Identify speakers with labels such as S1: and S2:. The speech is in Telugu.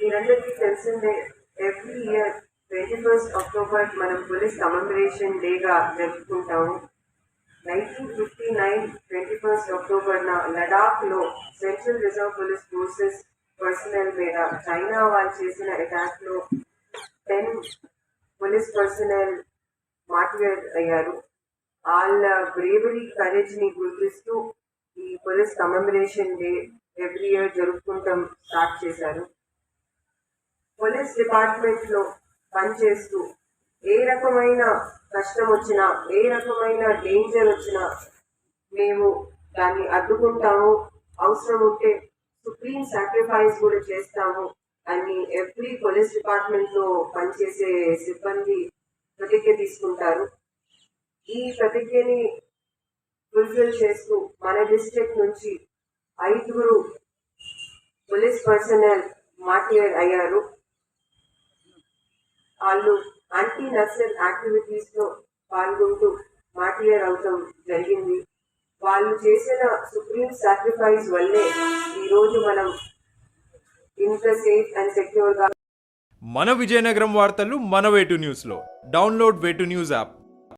S1: మీరందరికీ తెలిసిందే, ఎవ్రీ ఇయర్ 21st అక్టోబర్ మనం పోలీస్ కమెమరేషన్ డేగా జరుపుకుంటాము. 1959 21st అక్టోబర్న లడాఖ్లో central reserve police forces personnel మీద చైనా వాళ్ళు చేసిన అటాక్లో 10 పోలీస్ పర్సనల్ మార్టిర్ అయ్యారు. వాళ్ళ బ్రేవరీ కరేజ్ని గుర్తిస్తూ ఈ police commemoration day every year జరుపుకుంటాం స్టార్ట్ చేశారు. పోలీస్ డిపార్ట్మెంట్లో పనిచేస్తూ ఏ రకమైన కష్టం వచ్చినా, ఏ రకమైన డేంజర్ వచ్చినా మేము దాన్ని అడ్డుకుంటాము, అవసరం ఉంటే సుప్రీం సాక్రిఫైస్ కూడా చేస్తాము అని ఎవ్రీ పోలీస్ డిపార్ట్మెంట్లో పనిచేసే సిబ్బంది ప్రతిజ్ఞ తీసుకుంటారు. ఈ ప్రతిజ్ఞని ఫుల్ఫిల్ చేస్తూ మన డిస్ట్రిక్ట్ నుంచి 5 పోలీస్ పర్సనల్ మార్టిర్ అయ్యారు. వాళ్ళు యాంటీ నక్సల్ యాక్టివిటీస్ లో పాల్గొంటూ మార్టిర్ అవటం జరిగింది. వాళ్ళు చేసిన సుప్రీం సాక్రిఫైస్ వల్లే ఈరోజు మనం ఇంత సేఫ్ అండ్ సెక్యూర్ గా.
S2: మన విజయనగరం వార్తలు మన వేటు న్యూస్ లో డౌన్లోడ్ వేటు న్యూస్ యాప్.